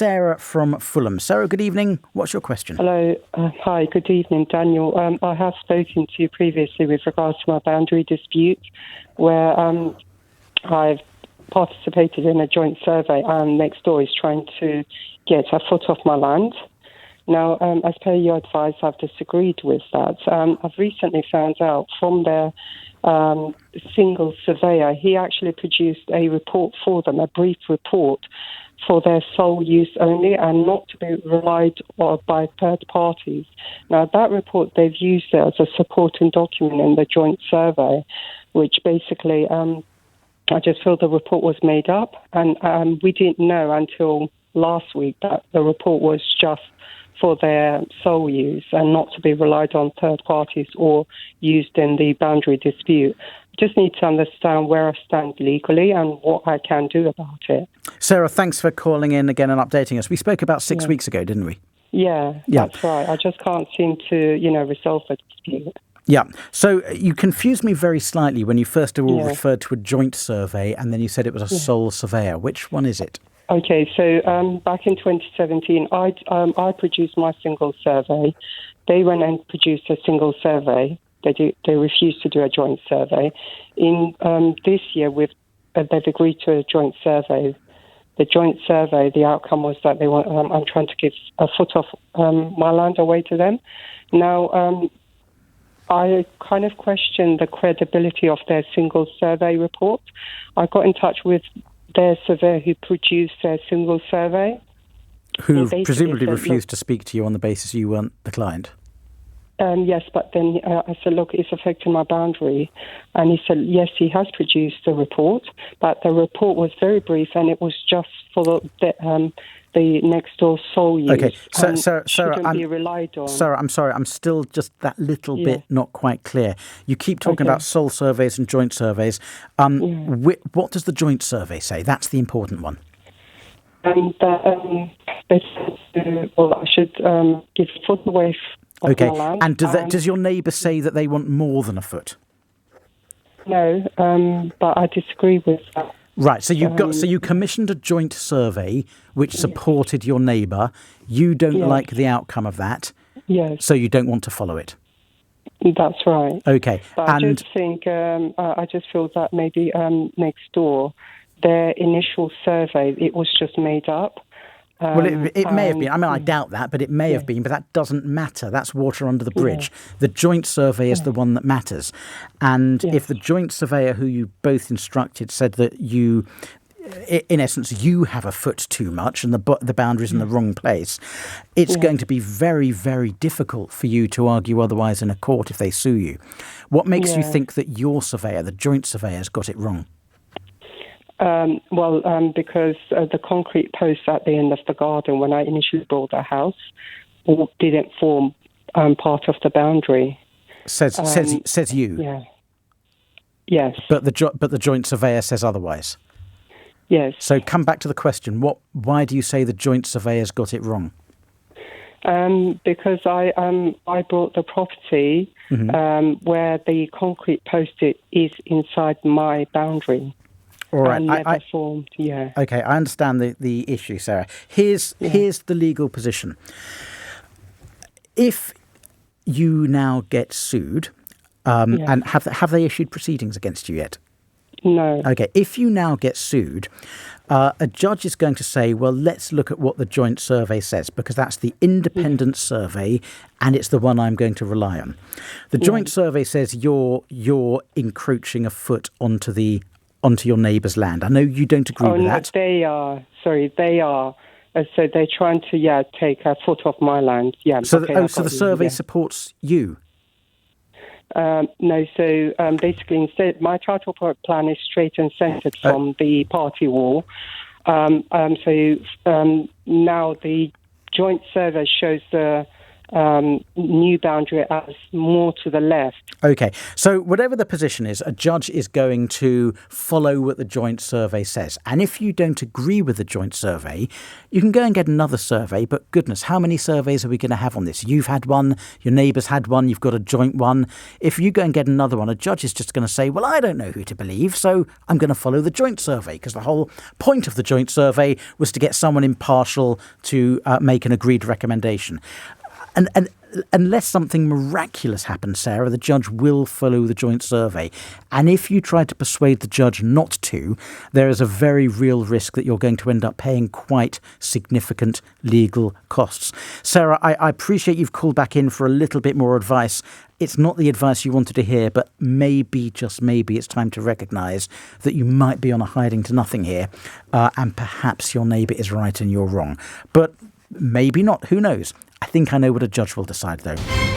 Sarah from Fulham. Sarah, good evening. What's your question? Hello. Hi, good evening, Daniel. I have spoken to you previously with regards to my boundary dispute where I've participated in a joint survey and next door is trying to get a foot off my land. Now, as per your advice, I've disagreed with that. I've recently found out from their single surveyor, he actually produced a report for them, a brief report for their sole use only and not to be relied on by third parties. Now, that report, they've used it as a supporting document in the joint survey, which basically, I just feel the report was made up. And we didn't know until last week that the report was just for their sole use and not to be relied on third parties or used in the boundary dispute. Just need to understand where I stand legally and what I can do about it. Sarah, thanks for calling in again and updating us. We spoke about 6 weeks ago, didn't we? Yeah, that's right. I just can't seem to, resolve the dispute. Yeah. So you confused me very slightly when you first of all referred to a joint survey and then you said it was a sole surveyor. Which one is it? Okay, so back in 2017, I produced my single survey. They went and produced a single survey. They refused to do a joint survey. In this year, they've agreed to a joint survey. The joint survey, the outcome was that they want. I'm trying to give a foot off my land away to them. Now, I kind of question the credibility of their single survey report. I got in touch with their surveyor who produced their single survey. Who presumably refused to speak to you on the basis you weren't the client? Yes, but then I said, look, it's affecting my boundary. And he said, yes, he has produced the report, but the report was very brief and it was just for the next door sole use. Okay, Sarah, shouldn't be relied on. Sarah, I'm sorry, I'm still just that little bit not quite clear. You keep talking about sole surveys and joint surveys. What does the joint survey say? That's the important one. They said, I should give a foot away of my land. And does your neighbour say that they want more than a foot? No, but I disagree with that. Right, so you commissioned a joint survey which supported your neighbour. You don't like the outcome of that. Yes. So you don't want to follow it. That's right. Okay. But I just think I just feel that maybe next door, their initial survey, it was just made up. Well, it may have been. I mean, I doubt that, but it may have been. But that doesn't matter. That's water under the bridge. The joint survey is the one that matters. And if the joint surveyor who you both instructed said that you, in essence, you have a foot too much and the boundary's in the wrong place, it's going to be very, very difficult for you to argue otherwise in a court if they sue you. What makes you think that your surveyor, the joint surveyor's got it wrong? Because the concrete posts at the end of the garden, when I initially built the house, didn't form part of the boundary. Says you. Yeah. Yes. But the joint surveyor says otherwise. Yes. So come back to the question. Why do you say the joint surveyor's got it wrong? Because I bought the property where the concrete post is inside my boundary. All right. Never formed, Okay, I understand the issue, Sarah. Here's the legal position. If you now get sued, and have they issued proceedings against you yet? No. Okay, if you now get sued, a judge is going to say, well, let's look at what the joint survey says, because that's the independent survey and it's the one I'm going to rely on. The joint survey says you're encroaching a foot onto your neighbour's land. I know you don't agree with that. They are. Sorry, they are. So they're trying to, take a foot off my land. Yeah. So the survey supports you? No, so basically instead, my title plan is straight and centred from the party wall. So now the joint survey shows the new boundary as more to the left. OK, so whatever the position is, a judge is going to follow what the joint survey says. And if you don't agree with the joint survey, you can go and get another survey. But goodness, how many surveys are we going to have on this? You've had one, your neighbour's had one, you've got a joint one. If you go and get another one, a judge is just going to say, well, I don't know who to believe, so I'm going to follow the joint survey, because the whole point of the joint survey was to get someone impartial to make an agreed recommendation. And unless something miraculous happens, Sarah, the judge will follow the joint survey. And if you try to persuade the judge not to, there is a very real risk that you're going to end up paying quite significant legal costs. Sarah, I appreciate you've called back in for a little bit more advice. It's not the advice you wanted to hear, but maybe, just maybe, it's time to recognise that you might be on a hiding to nothing here, and perhaps your neighbour is right and you're wrong. But maybe not. Who knows? I think I know what a judge will decide, though.